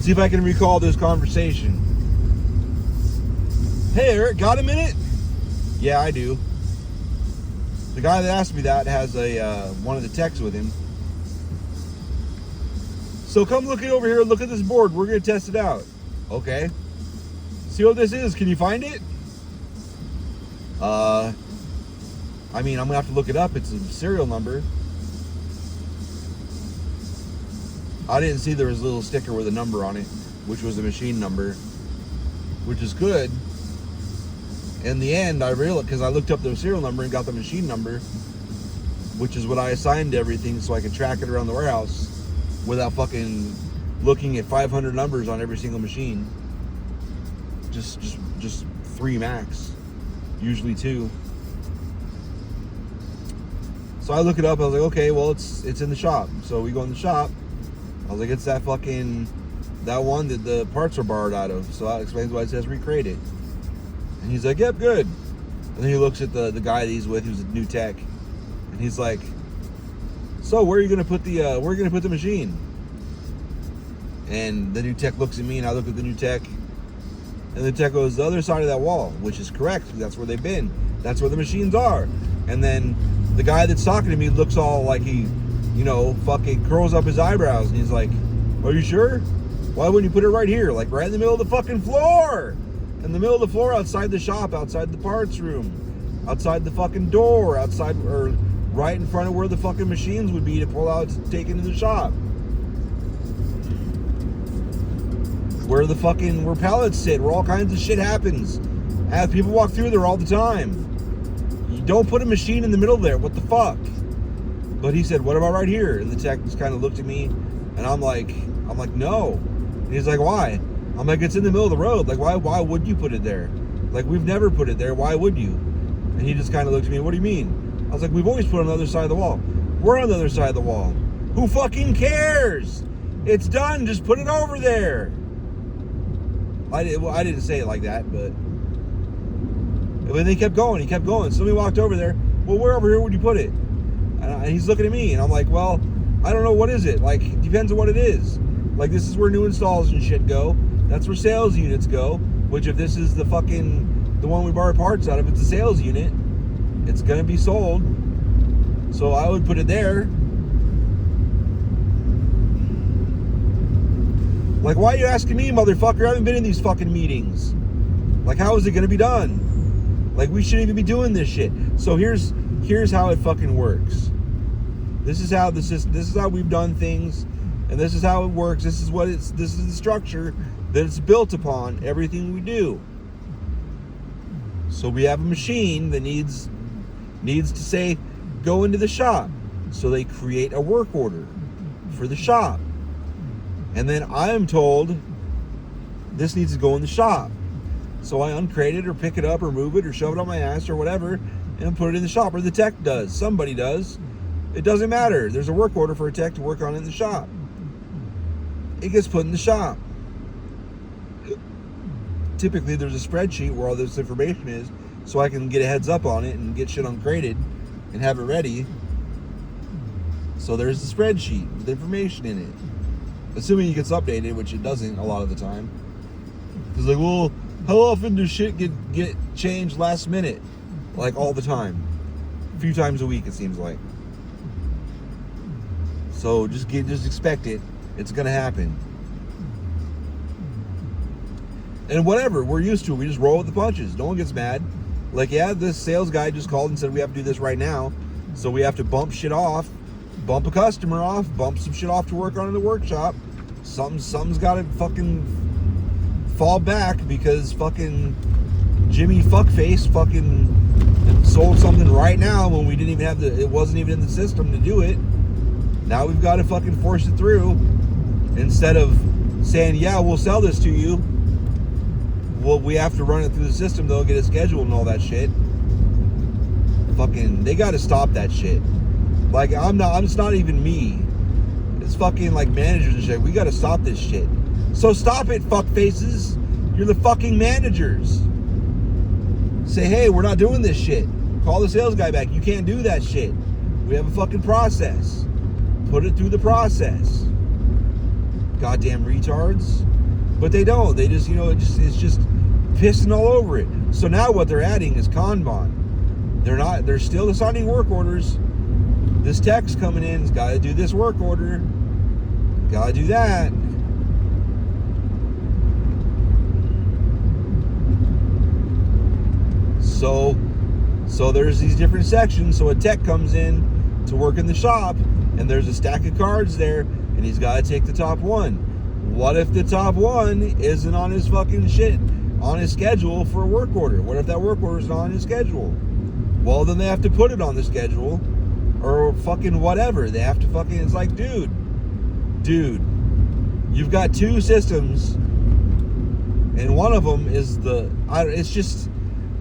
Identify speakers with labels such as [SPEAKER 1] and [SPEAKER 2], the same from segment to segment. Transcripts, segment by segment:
[SPEAKER 1] Let's see if I can recall this conversation. Hey, Eric, got a minute? Yeah, I do. The guy that asked me that has one of the techs with him. So come look it over here. Look at this board. We're going to test it out. Okay. See what this is. Can you find it? I mean, I'm going to have to look it up. It's a serial number. I didn't see there was a little sticker with a number on it, which was a machine number, which is good. In the end, I realized, because I looked up the serial number and got the machine number, which is what I assigned to everything so I could track it around the warehouse without fucking looking at 500 numbers on every single machine. Just 3 max, usually 2. So I look it up. I was like, okay, well, it's in the shop. So we go in the shop. I was like, it's that one that the parts are borrowed out of. So that explains why it says recreate it. And he's like, yep, good. And then he looks at the guy that he's with, who's a new tech, and he's like, so where are you gonna put the machine? And the new tech looks at me, and I look at the new tech, and the tech goes, the other side of that wall, which is correct. That's where they've been. That's where the machines are. And then the guy that's talking to me looks all like he, fucking curls up his eyebrows, and he's like, are you sure? Why wouldn't you put it right here? Like right in the middle of the fucking floor. In the middle of the floor, outside the shop, outside the parts room, outside the fucking door, outside, or right in front of where the fucking machines would be to pull out to take into the shop. Where pallets sit, where all kinds of shit happens. As people walk through there all the time. You don't put a machine in the middle there, what the fuck? But he said, what about right here? And the tech just kind of looked at me, and I'm like, no. And he's like, why? I'm like, it's in the middle of the road. Like, why would you put it there? Like, we've never put it there. Why would you? And he just kind of looked at me, what do you mean? I was like, we've always put it on the other side of the wall. We're on the other side of the wall. Who fucking cares? It's done. Just put it over there. I didn't say it like that, but they kept going. He kept going. Somebody walked over there. Well, where over here would you put it? And he's looking at me, and I'm like, well, I don't know. What is it? Like, it depends on what it is. Like, this is where new installs and shit go. That's where sales units go, which if this is the one we borrow parts out of, it's a sales unit. It's going to be sold. So I would put it there. Like, why are you asking me, motherfucker? I haven't been in these fucking meetings. Like, how is it going to be done? Like, we shouldn't even be doing this shit. So here's how it fucking works. This is how we've done things, and this is how it works. This is the structure that it's built upon, everything we do. So we have a machine that needs to say, go into the shop. So they create a work order for the shop. And then I am told this needs to go in the shop. So I uncrate it or pick it up or move it or shove it on my ass or whatever and put it in the shop, or the tech does. Somebody does. It doesn't matter. There's a work order for a tech to work on it in the shop. It gets put in the shop. Typically there's a spreadsheet where all this information is, so I can get a heads up on it and get shit uncrated and have it ready. So there's the spreadsheet with information in it, assuming it gets updated, which it doesn't a lot of the time. It's like, well, how often does shit get changed last minute? Like all the time. A few times a week, it seems like. So just expect it. It's gonna happen. And whatever, we're used to it. We just roll with the punches. No one gets mad. Like, yeah, this sales guy just called and said we have to do this right now. So we have to bump shit off, bump a customer off, bump some shit off to work on in the workshop. Something's got to fucking fall back because fucking Jimmy Fuckface fucking sold something right now when we didn't even have it wasn't even in the system to do it. Now we've got to fucking force it through instead of saying, yeah, we'll sell this to you. Well, we have to run it through the system, though, get it scheduled and all that shit. Fucking, they got to stop that shit. Like, it's not even me. It's fucking, like, managers and shit. We got to stop this shit. So stop it, fuckfaces. You're the fucking managers. Say, hey, we're not doing this shit. Call the sales guy back. You can't do that shit. We have a fucking process. Put it through the process. Goddamn retards. But they don't. They just, it's just pissing all over it. So now what they're adding is Kanban. They're still assigning work orders. This tech's coming in, has got to do this work order. Got to do that. So there's these different sections. So a tech comes in to work in the shop, and there's a stack of cards there, and he's got to take the top one. What if the top one isn't on his fucking shit, on his schedule for a work order? What if that work order is not on his schedule? Well, then they have to put it on the schedule, or fucking whatever. They have to fucking, it's like, dude, you've got two systems, and one of them is it's just,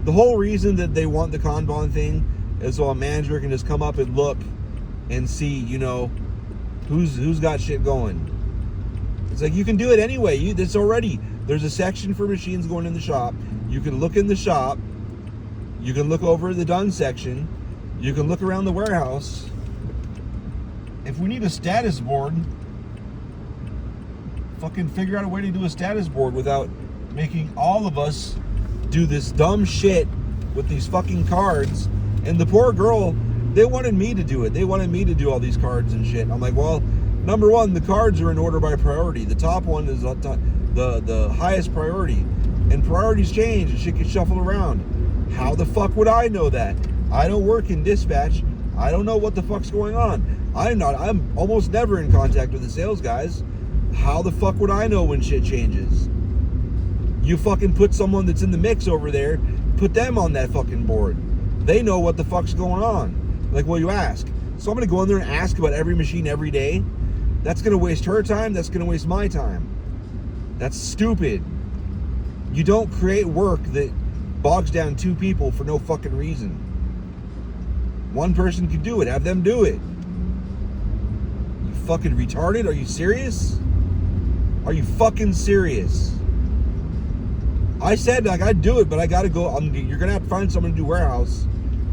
[SPEAKER 1] the whole reason that they want the Kanban thing is so a manager can just come up and look and see, who's got shit going. It's like, you can do it anyway. There's a section for machines going in the shop. You can look in the shop. You can look over the done section. You can look around the warehouse. If we need a status board, fucking figure out a way to do a status board without making all of us do this dumb shit with these fucking cards. And the poor girl, they wanted me to do it. They wanted me to do all these cards and shit. I'm like, well, number one, the cards are in order by priority. The top one is the highest priority. And priorities change and shit gets shuffled around. How the fuck would I know that? I don't work in dispatch. I don't know what the fuck's going on. I'm almost never in contact with the sales guys. How the fuck would I know when shit changes? You fucking put someone that's in the mix over there, put them on that fucking board. They know what the fuck's going on. Like, well, you ask. So I'm going to go in there and ask about every machine every day. That's going to waste her time. That's going to waste my time. That's stupid. You don't create work that bogs down two people for no fucking reason. One person can do it. Have them do it. You fucking retarded? Are you serious? Are you fucking serious? I said, like, I'd do it, but I got to go. You're going to have to find someone to do warehouse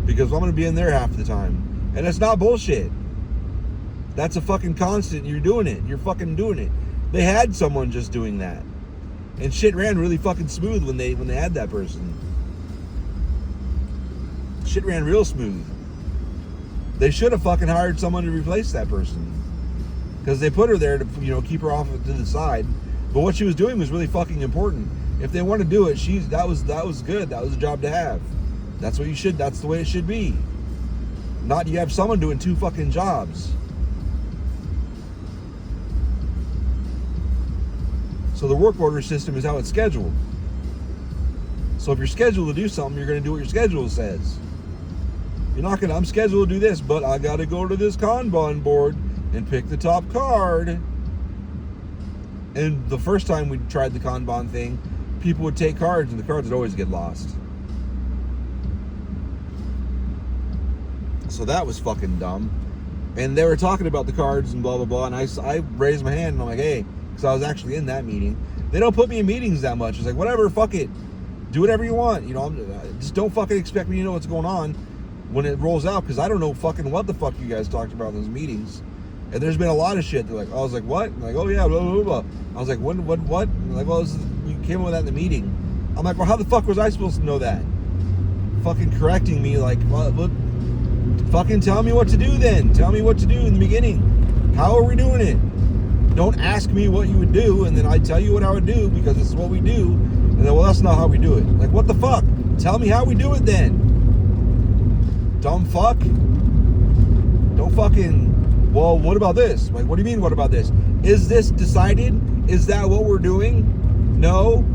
[SPEAKER 1] because I'm going to be in there half the time. And it's not bullshit. That's a fucking constant. You're doing it. You're fucking doing it. They had someone just doing that. And shit ran really fucking smooth when they had that person. Shit ran real smooth. They should have fucking hired someone to replace that person. Because they put her there to, keep her off to the side. But what she was doing was really fucking important. If they want to do it, that was good. That was a job to have. That's the way it should be. Not you have someone doing two fucking jobs. So the work order system is how it's scheduled. So if you're scheduled to do something, you're going to do what your schedule says. You're not going to, I'm scheduled to do this, but I got to go to this Kanban board and pick the top card. And the first time we tried the Kanban thing, people would take cards and the cards would always get lost. So that was fucking dumb. And they were talking about the cards and blah, blah, blah. And I raised my hand and I'm like, hey, because I was actually in that meeting. They don't put me in meetings that much. It's like, whatever, fuck it. Do whatever you want. Just don't fucking expect me to know what's going on when it rolls out, because I don't know fucking what the fuck you guys talked about in those meetings. And there's been a lot of shit. They're like, I was like, what? I'm like, oh yeah, blah, blah, blah. I was like, what? I'm like, well, you came up with that in the meeting. I'm like, well, how the fuck was I supposed to know that? Fucking correcting me, like, well, fucking tell me what to do then. Tell me what to do in the beginning. How are we doing it? Don't ask me what you would do, and then I tell you what I would do because this is what we do. And then, well, that's not how we do it. Like, what the fuck? Tell me how we do it then. Dumb fuck. Don't fucking, well, what about this? Like, what do you mean, what about this? Is this decided? Is that what we're doing? No.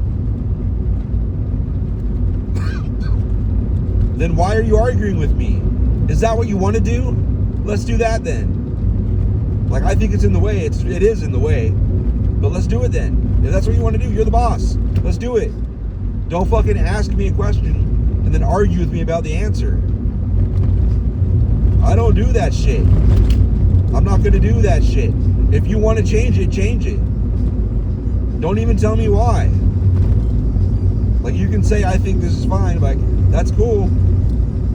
[SPEAKER 1] Then why are you arguing with me? Is that what you want to do? Let's do that then. Like, I think it's in the way. It is in the way. But let's do it then. If that's what you want to do, you're the boss. Let's do it. Don't fucking ask me a question and then argue with me about the answer. I don't do that shit. I'm not going to do that shit. If you want to change it, change it. Don't even tell me why. Like, you can say, I think this is fine. Like, that's cool.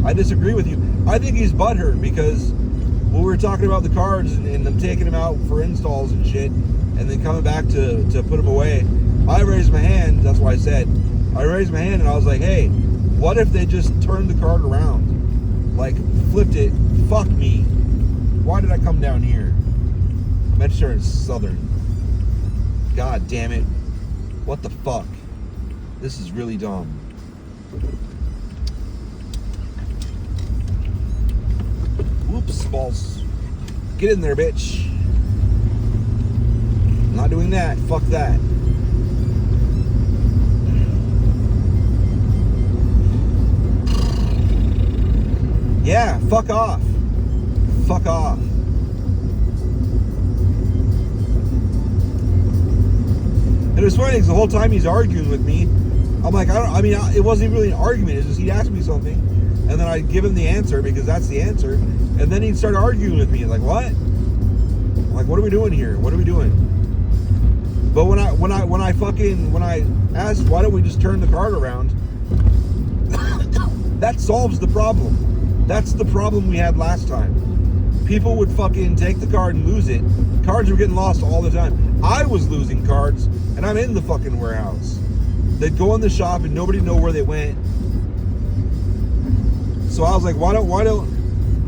[SPEAKER 1] I disagree with you. I think he's butthurt because when we were talking about the cards and them taking them out for installs and shit and then coming back to put them away, I raised my hand. That's why I said, I raised my hand and I was like, hey, what if they just turned the cart around? Like, flipped it. Fuck me. Why did I come down here? I meant sure it's Southern. God damn it. What the fuck? This is really dumb. Whoops, balls. Get in there, bitch. I'm not doing that. Fuck that. Yeah, fuck off. Fuck off. And it was funny because the whole time he's arguing with me, I'm like, it wasn't really an argument. It's just he'd ask me something, and then I'd give him the answer because that's the answer, and then he'd start arguing with me. Like, what? Like, what are we doing here? What are we doing? But when I asked why don't we just turn the cart around, that solves the problem. That's the problem we had last time. People would fucking take the card and lose it. Cards were getting lost all the time. I was losing cards, and I'm in the fucking warehouse. They'd go in the shop and nobody know where they went. So I was like, why don't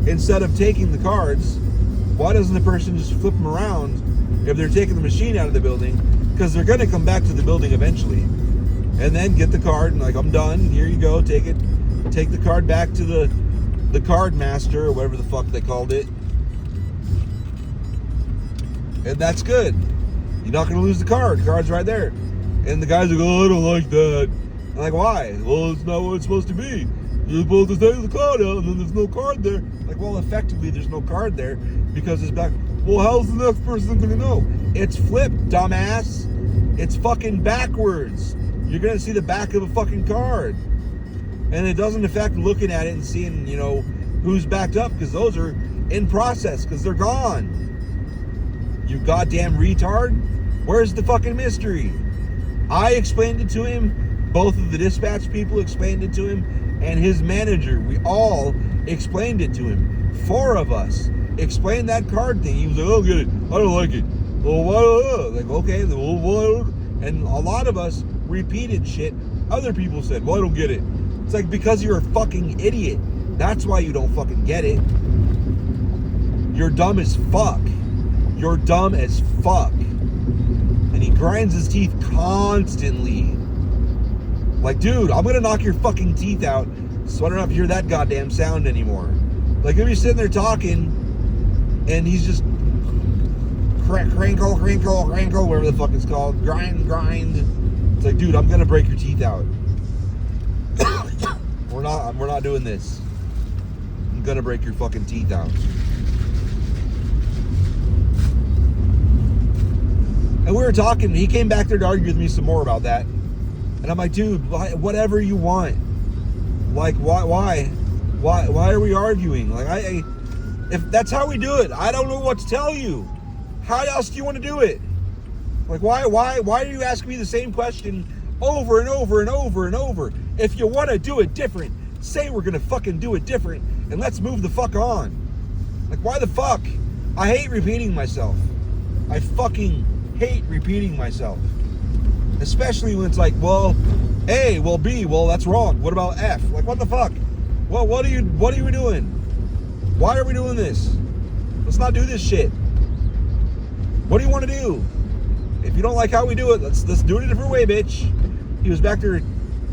[SPEAKER 1] instead of taking the cards, why doesn't the person just flip them around if they're taking the machine out of the building? Because they're gonna come back to the building eventually, and then get the card and like, I'm done. Here you go. Take it. Take the card back to the card master or whatever the fuck they called it. And that's good. You're not going to lose the card. The card's right there. And the guy's like, oh, I don't like that. I'm like, why? Well, it's not what it's supposed to be. You're supposed to take the card out and then there's no card there. Like, well, effectively, there's no card there because it's back. Well, how's the next person going to know? It's flipped, dumbass. It's fucking backwards. You're going to see the back of a fucking card. And it doesn't affect looking at it and seeing, you know, who's backed up because those are in process because they're gone. You goddamn retard. Where's the fucking mystery? I explained it to him. Both of the dispatch people explained it to him. And his manager. We all explained it to him. 4 of us explained that card thing. He was like, oh, get it. I don't like it. Well, why? Like, okay. Well, why? And a lot of us repeated shit other people said. Well, I don't get it. It's like, because you're a fucking idiot. That's why you don't fucking get it. You're dumb as fuck. You're dumb as fuck. And he grinds his teeth constantly. Like, dude, I'm gonna knock your fucking teeth out so I don't have to hear that goddamn sound anymore. Like, if you're sitting there talking and he's just crinkle, whatever the fuck it's called, grind. It's like, dude, I'm gonna break your teeth out. We're not doing this. I'm gonna break your fucking teeth out. And we were talking, he came back there to argue with me some more about that. And I'm like, dude, whatever you want. Like, why are we arguing? Like, if that's how we do it, I don't know what to tell you. How else do you want to do it? Like, why do you ask me the same question over and over and over and over? If you want to do it different, say we're going to fucking do it different and let's move the fuck on. Like, why the fuck? I hate repeating myself. I fucking hate repeating myself. Especially when it's like, well, A, well, B, well, that's wrong. What about F? Like, what the fuck? Well, what are you doing? Why are we doing this? Let's not do this shit. What do you want to do? If you don't like how we do it, let's do it a different way, bitch. He was back there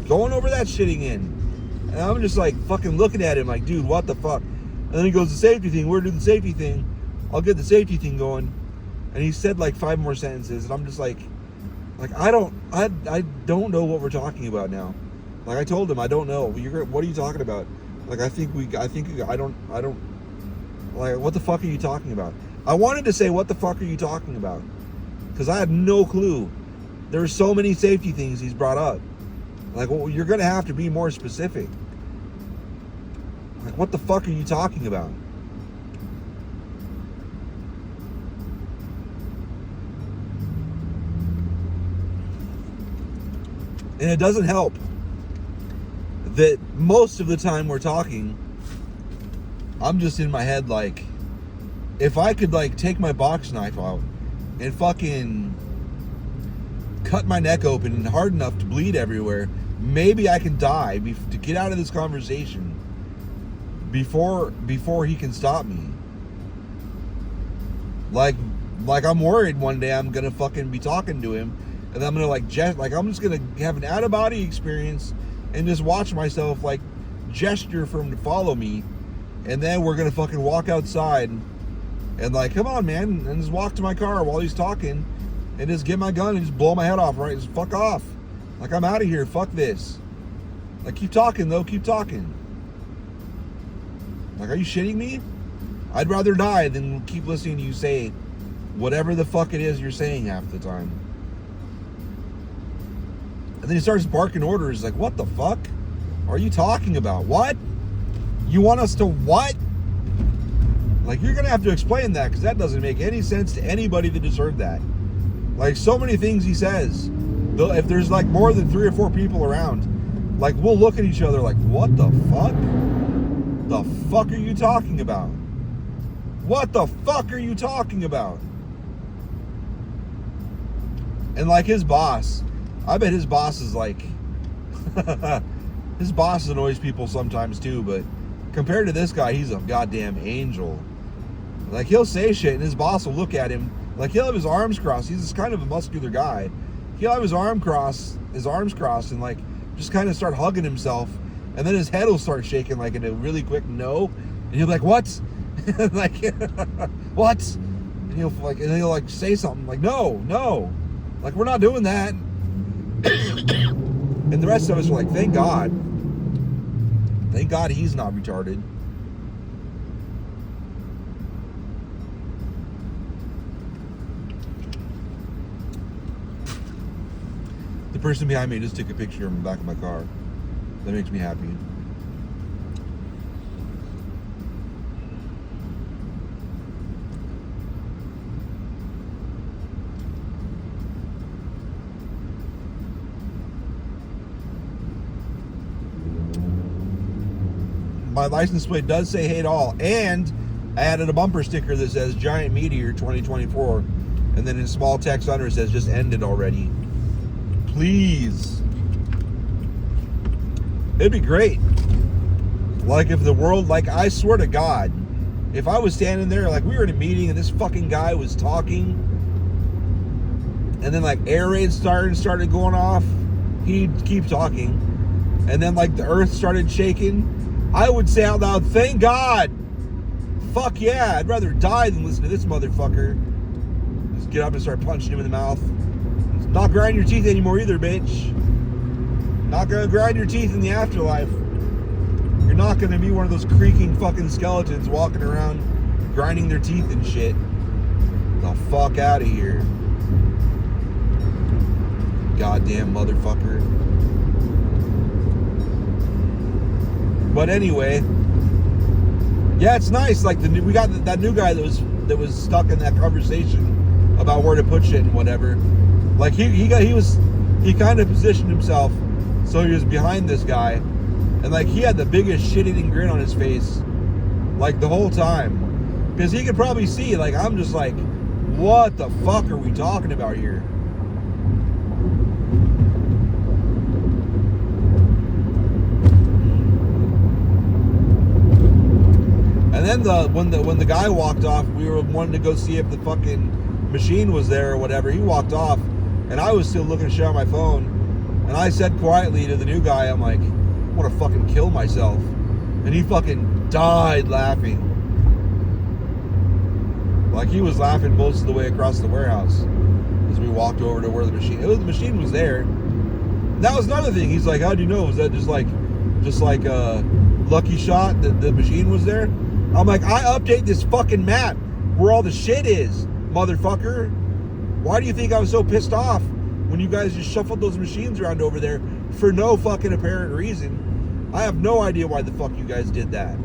[SPEAKER 1] going over that shit again. And I'm just like fucking looking at him like, dude, what the fuck? And then he goes, the safety thing. We're doing the safety thing. I'll get the safety thing going. And he said like 5 more sentences, and I'm just like I don't know what we're talking about now. Like, I told him I don't know. What are you talking about? Like, I don't like, what the fuck are you talking about? I wanted to say, what the fuck are you talking about? Because I have no clue. There's so many safety things he's brought up. Like, well, you're gonna have to be more specific. Like, what the fuck are you talking about? And it doesn't help that most of the time we're talking, I'm just in my head like, if I could like take my box knife out and fucking cut my neck open hard enough to bleed everywhere, maybe I can die to get out of this conversation before he can stop me. Like I'm worried one day I'm gonna fucking be talking to him, and I'm gonna I'm just gonna have an out of body experience and just watch myself like gesture for him to follow me, and then we're gonna fucking walk outside and like, come on, man, and just walk to my car while he's talking, and just get my gun and just blow my head off. Right, just fuck off. Like, I'm out of here. Fuck this. Like, keep talking though. Keep talking. Like, are you shitting me? I'd rather die than keep listening to you say whatever the fuck it is you're saying half the time. And then he starts barking orders. Like, what the fuck are you talking about? What? You want us to what? Like, you're going to have to explain that, because that doesn't make any sense to anybody that just heard that. Like, so many things he says. If there's like more than 3 or 4 people around, like, we'll look at each other like, what the fuck? The fuck are you talking about? What the fuck are you talking about? And like his boss, I bet his boss is like, his boss annoys people sometimes too, but compared to this guy, he's a goddamn angel. Like, he'll say shit and his boss will look at him, like, he'll have his arms crossed. He's kind of a muscular guy. He'll have his arms crossed and like just kind of start hugging himself, and then his head will start shaking like in a really quick no, and he'll be like, what? Like, what? And he'll like say something like, no, like, we're not doing that. And the rest of us are like, thank God he's not retarded. The person behind me just took a picture of the back of my car. That makes me happy. My license plate does say hate all, and I added a bumper sticker that says Giant Meteor 2024, and then in small text under it says just ended already. Please. It'd be great. Like, if the world, like, I swear to God, if I was standing there, like, we were in a meeting and this fucking guy was talking, and then like air raids started going off, he'd keep talking, and then like the earth started shaking, I would say out loud, thank God. Fuck yeah, I'd rather die than listen to this motherfucker. Just get up and start punching him in the mouth. Not grind your teeth anymore either, bitch. Not gonna grind your teeth in the afterlife. You're not gonna be one of those creaking fucking skeletons walking around grinding their teeth and shit. The fuck out of here. Goddamn motherfucker. But anyway, yeah, it's nice. Like, we got that new guy that was stuck in that conversation about where to put shit and whatever. Like, he kind of positioned himself so he was behind this guy, and like he had the biggest shit-eating grin on his face, like the whole time, because he could probably see, like, I'm just like, what the fuck are we talking about here? And then when the guy walked off, we were wanting to go see if the fucking machine was there or whatever. He walked off, and I was still looking at shit on my phone. And I said quietly to the new guy, I'm like, I want to fucking kill myself. And he fucking died laughing. Like, he was laughing most of the way across the warehouse as we walked over to where the machine was there. And that was another thing. He's like, how do you know? Was that just like a lucky shot that the machine was there? I'm like, I update this fucking map where all the shit is, motherfucker. Why do you think I was so pissed off when you guys just shuffled those machines around over there for no fucking apparent reason? I have no idea why the fuck you guys did that.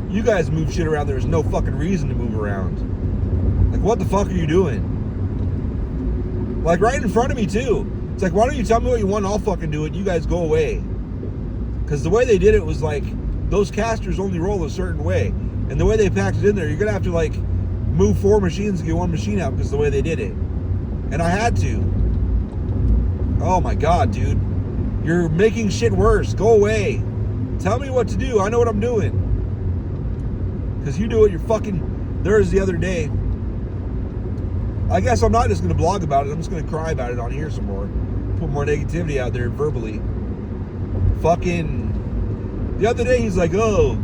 [SPEAKER 1] You guys move shit around. There's no fucking reason to move around. Like, what the fuck are you doing? Like, right in front of me too. It's like, why don't you tell me what you want? I'll fucking do it. You guys go away. Because the way they did it was like, those casters only roll a certain way. And the way they packed it in there, you're going to have to like move 4 machines to get 1 machine out because of the way they did it. And I had to. Oh my God, dude. You're making shit worse. Go away. Tell me what to do. I know what I'm doing. Because you do it, you're fucking... There was the other day. I guess I'm not just going to blog about it. I'm just going to cry about it on here some more. Put more negativity out there verbally. Fucking... The other day he's like, oh,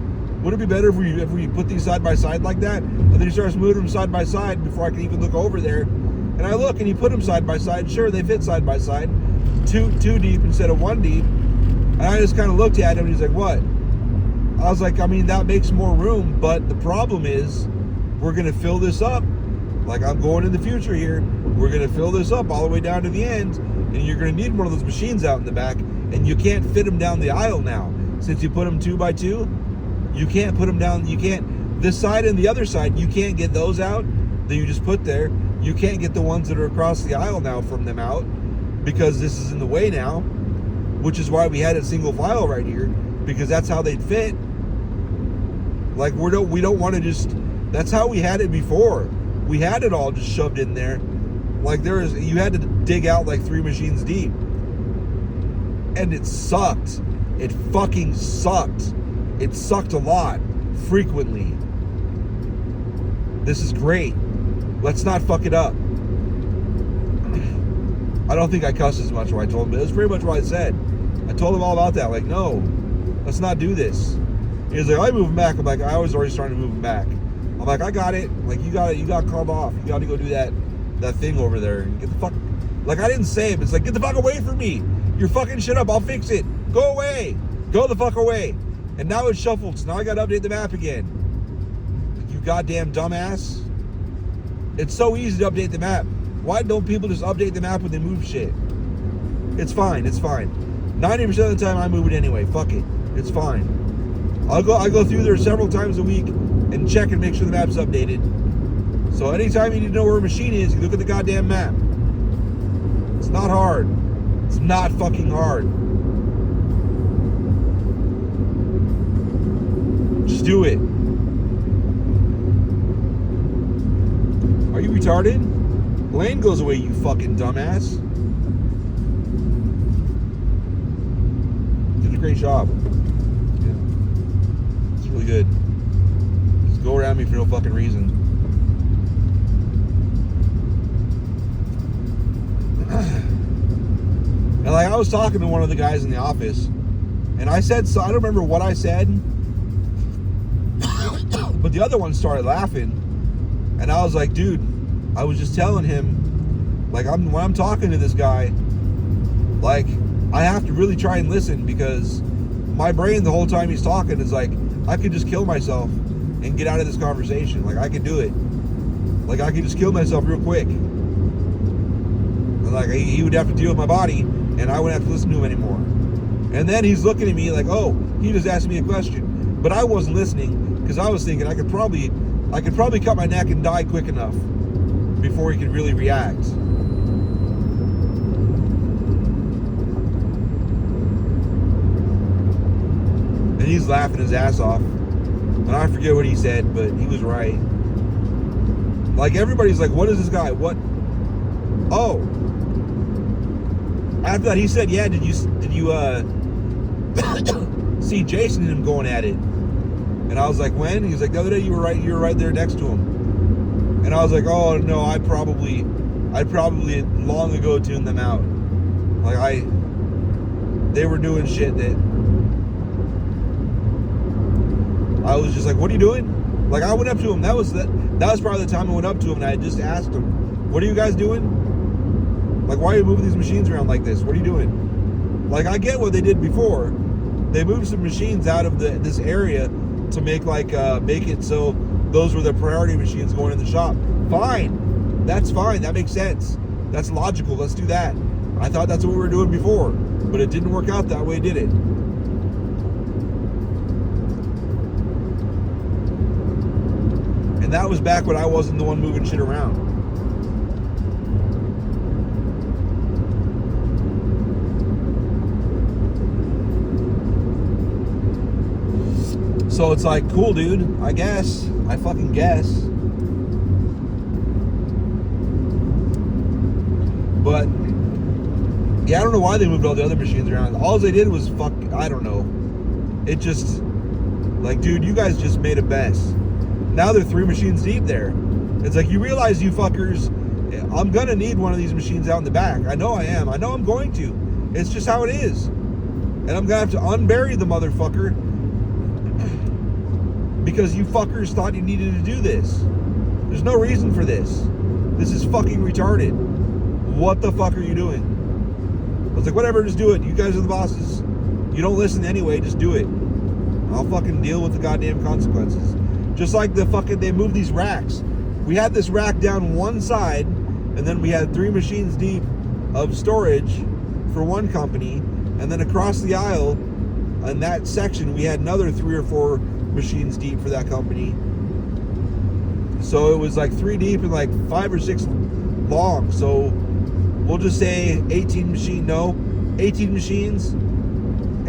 [SPEAKER 1] would it be better if we put these side by side like that? And then he starts moving them side by side before I can even look over there. And I look and he put them side by side. Sure, they fit side by side. Two deep instead of 1 deep. And I just kind of looked at him and he's like, what? I was like, I mean, that makes more room, but the problem is we're going to fill this up. Like I'm going in the future here. We're going to fill this up all the way down to the end. And you're going to need one of those machines out in the back. And you can't fit them down the aisle now. Since you put them 2 by 2, you can't put them down. You can't, this side and the other side, you can't get those out that you just put there. You can't get the ones that are across the aisle now from them out because this is in the way now, which is why we had a single file right here, because that's how they'd fit. Like we don't want to just, that's how we had it before. We had it all just shoved in there. Like you had to dig out like 3 machines deep. And it sucked. It fucking sucked. It sucked a lot, frequently. This is great. Let's not fuck it up. I don't think I cussed as much when I told him, but it was pretty much what I said. I told him all about that. Like, no, let's not do this. He's like, I move him back. I'm like, I was already starting to move him back. I'm like, I got it. Like, you got called off. You got to go do that thing over there and get the fuck. Like, I didn't say it, but it's like, get the fuck away from me. You're fucking shit up. I'll fix it. Go away. Go the fuck away. And now it's shuffled. So now I got to update the map again. Like, you goddamn dumbass. It's so easy to update the map. Why don't people just update the map when they move shit? It's fine. It's fine. 90% of the time I move it anyway. Fuck it. It's fine. I go through there several times a week and check and make sure the map's updated. So anytime you need to know where a machine is, you look at the goddamn map. It's not hard. It's not fucking hard. Just do it. Are you retarded? Lane goes away, you fucking dumbass. Did a great job. Yeah. It's really good. Just go around me for no fucking reason. And like I was talking to one of the guys in the office, and I said, so I don't remember what I said, but the other one started laughing, and I was like, dude, I was just telling him, like when I'm talking to this guy, like I have to really try and listen because my brain the whole time he's talking is like, I could just kill myself and get out of this conversation. Like I could do it. Like I could just kill myself real quick. And like he would have to deal with my body and I wouldn't have to listen to him anymore. And then he's looking at me like, oh, he just asked me a question. But I wasn't listening because I was thinking I could probably cut my neck and die quick enough before he could really react. And he's laughing his ass off. And I forget what he said, but he was right. Like everybody's like, what is this guy? What? Oh. After that he said, yeah, did you see Jason and him going at it? And I was like, when? He was like, the other day you were right there next to him. And I was like, oh no, I probably long ago tuned them out. Like they were doing shit that I was just like, what are you doing? Like I went up to him. That was probably the time I went up to him and I just asked him, what are you guys doing? Like, why are you moving these machines around like this? What are you doing? Like, I get what they did before. They moved some machines out of this area to make it so those were the priority machines going in the shop. Fine. That's fine. That makes sense. That's logical. Let's do that. I thought that's what we were doing before, but it didn't work out that way, did it? And that was back when I wasn't the one moving shit around. So it's like, cool, dude, I guess. I fucking guess. But yeah, I don't know why they moved all the other machines around. All they did was I don't know. It just, like, dude, you guys just made a mess. Now they're 3 machines deep there. It's like, you realize, you fuckers, I'm gonna need one of these machines out in the back. I know I am. I know I'm going to. It's just how it is. And I'm gonna have to unbury the motherfucker because you fuckers thought you needed to do this. There's no reason for this. This is fucking retarded. What the fuck are you doing? I was like, whatever, just do it. You guys are the bosses. You don't listen anyway, just do it. I'll fucking deal with the goddamn consequences. Just like they moved these racks. We had this rack down one side, and then we had 3 machines deep of storage for one company, and then across the aisle in that section we had another 3 or 4 machines deep for that company. So it was like 3 deep and like 5 or 6 long. So we'll just say 18 machines,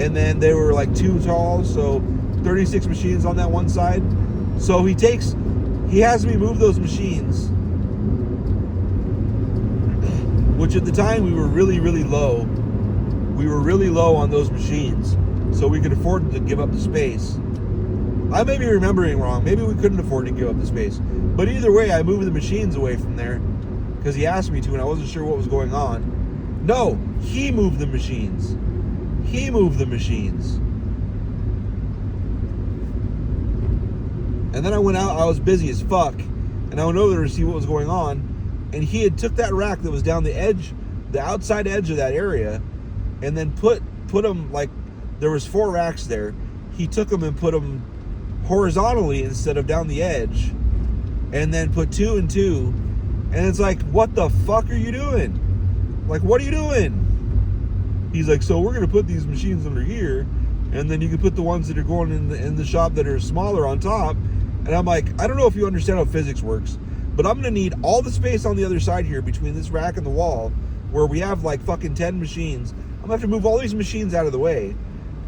[SPEAKER 1] and then they were like 2 tall, so 36 machines on that one side. So he has me move those machines, which at the time we were really, really low. We were really low on those machines, so we could afford to give up the space. I may be remembering wrong. Maybe we couldn't afford to give up the space. But either way, I moved the machines away from there because he asked me to, and I wasn't sure what was going on. No, he moved the machines. He moved the machines. And then I went out, I was busy as fuck, and I went over there to see what was going on, and he had took that rack that was down the edge, the outside edge of that area, and then put them, like, there was 4 racks there. He took them and put them horizontally instead of down the edge, and then put 2 and 2, and it's like, what the fuck are you doing? Like, what are you doing? He's like, so we're going to put these machines under here, and then you can put the ones that are going in the shop that are smaller on top. And I'm like, I don't know if you understand how physics works, but I'm going to need all the space on the other side here between this rack and the wall, where we have like fucking 10 machines. I'm going to have to move all these machines out of the way,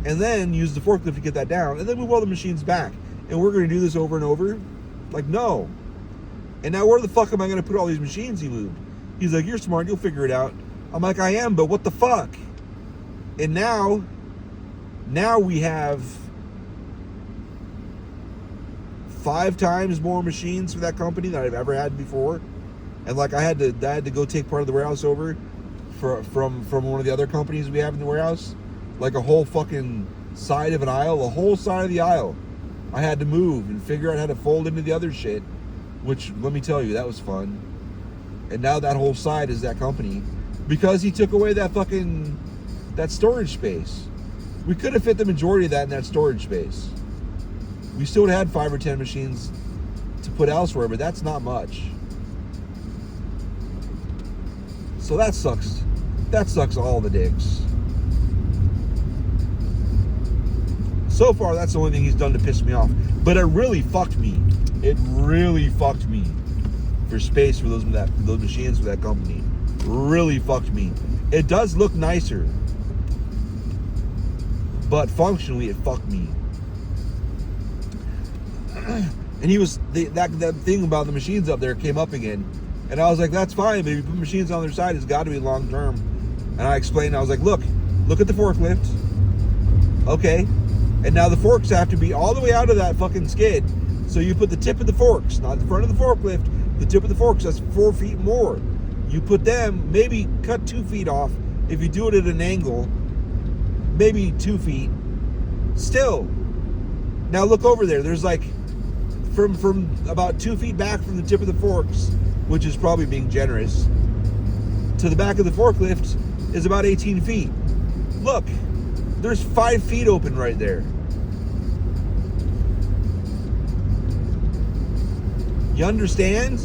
[SPEAKER 1] and then use the forklift to get that down, and then move all the machines back. And we're going to do this over and over? Like, no. And now where the fuck am I going to put all these machines he moved? He's like, you're smart, you'll figure it out. I'm like, I am, but what the fuck? And now we have 5 times more machines for that company than I've ever had before. And like, I had to go take part of the warehouse over from one of the other companies we have in the warehouse. Like a whole fucking side of an aisle, the whole side of the aisle. I had to move and figure out how to fold into the other shit, which, let me tell you, that was fun. And now that whole side is that company, because he took away that storage space. We could have fit the majority of that in that storage space. We still would have had 5 or 10 machines to put elsewhere, but that's not much. So that sucks. That sucks all the dicks. So far, that's the only thing he's done to piss me off. But it really fucked me. It really fucked me for space for those machines for that company. Really fucked me. It does look nicer, but functionally, it fucked me. And he was that thing about the machines up there came up again, and I was like, that's fine, but if you put machines on their side, it's got to be long term. And I explained, I was like, look at the forklift. Okay, and now the forks have to be all the way out of that fucking skid. So you put the tip of the forks, not the front of the forklift, the tip of the forks, that's 4 feet more. You put them, maybe cut 2 feet off. If you do it at an angle, maybe 2 feet. Still. Now look over there. There's like, from about 2 feet back from the tip of the forks, which is probably being generous, to the back of the forklift is about 18 feet. Look, there's 5 feet open right there. You understand?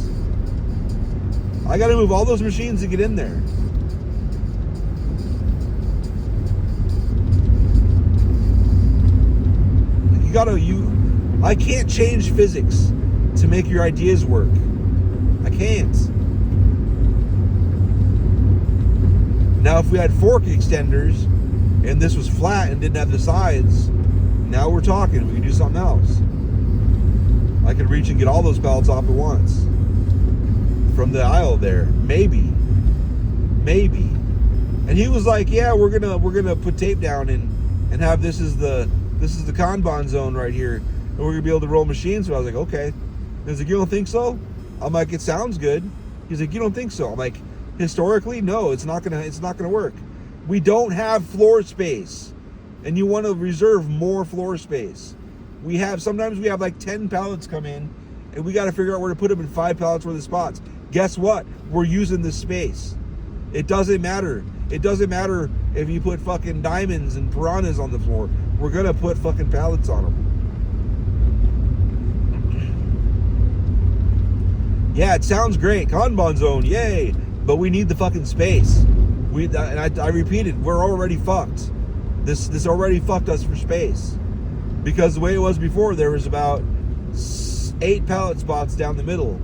[SPEAKER 1] I got to move all those machines to get in there. I can't change physics to make your ideas work. I can't. Now, if we had fork extenders and this was flat and didn't have the sides, now we're talking. We could do something else. I could reach and get all those pallets off at once from the aisle there. Maybe. maybe. And he was like, yeah, we're gonna put tape down and have this is the Kanban zone right here, and we're gonna be able to roll machines. So I was like, okay. And he's like, you don't think so? I'm like, it sounds good. He's like, you don't think so? I'm like, historically, no, it's not gonna work. We don't have floor space, and you want to reserve more floor space. Sometimes we have like 10 pallets come in, and we got to figure out where to put them in 5 pallets worth of spots. Guess what? We're using this space. It doesn't matter. It doesn't matter if you put fucking diamonds and piranhas on the floor. We're gonna put fucking pallets on them. Yeah, it sounds great. Kanban zone, yay! But we need the fucking space. I repeated, we're already fucked. This already fucked us for space. Because the way it was before, there was about 8 pallet spots down the middle.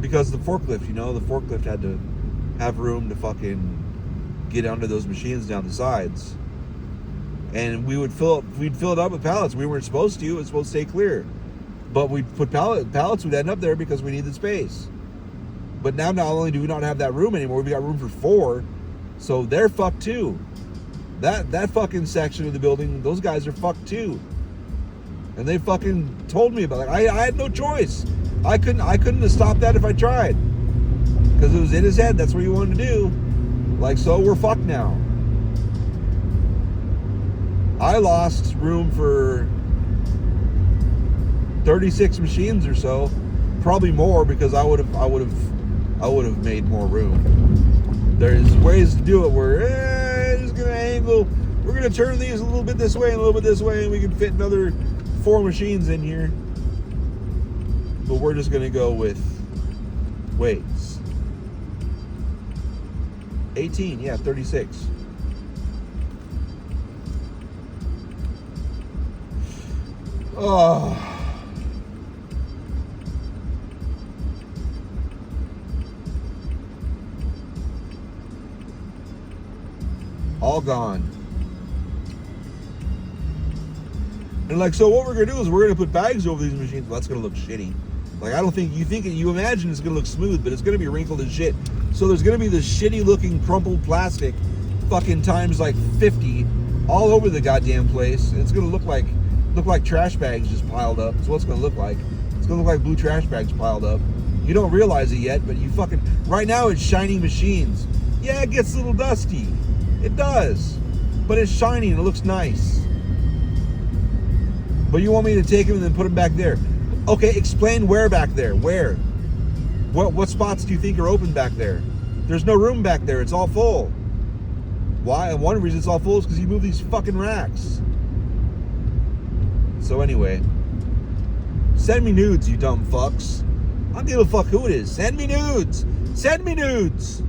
[SPEAKER 1] Because the forklift had to have room to fucking get under those machines down the sides. And we'd fill it up with pallets. We weren't supposed to. It was supposed to stay clear. But we put pallets would end up there because we needed space. But now not only do we not have that room anymore, we got room for 4. So they're fucked too. That fucking section of the building, those guys are fucked too. And they fucking told me about it. I had no choice. I couldn't have stopped that if I tried. Because it was in his head, that's what he wanted to do. Like, so we're fucked now. I lost room for 36 machines or so, probably more, because I would have made more room. There's ways to do it where just gonna angle. We're gonna turn these a little bit this way and a little bit this way, and we can fit another 4 machines in here. But we're just gonna go with weights. 18, yeah, 36. Oh. All gone. And like, so what we're gonna do is we're gonna put bags over these machines. Well, that's gonna look shitty. Like, I don't think you imagine it's gonna look smooth, but it's gonna be wrinkled as shit. So there's gonna be this shitty looking crumpled plastic fucking times like 50 all over the goddamn place. It's gonna look like trash bags just piled up. That's what it's gonna look like. It's gonna look like blue trash bags piled up. You don't realize it yet, but you fucking, right now it's shiny machines. Yeah, it gets a little dusty. It does. But it's shiny and it looks nice. But you want me to take them and then put them back there. Okay, explain where back there. Where? What spots do you think are open back there? There's no room back there. It's all full. Why? And one reason it's all full is because you move these fucking racks. So anyway, send me nudes, you dumb fucks. I don't give a fuck who it is. Send me nudes. Send me nudes.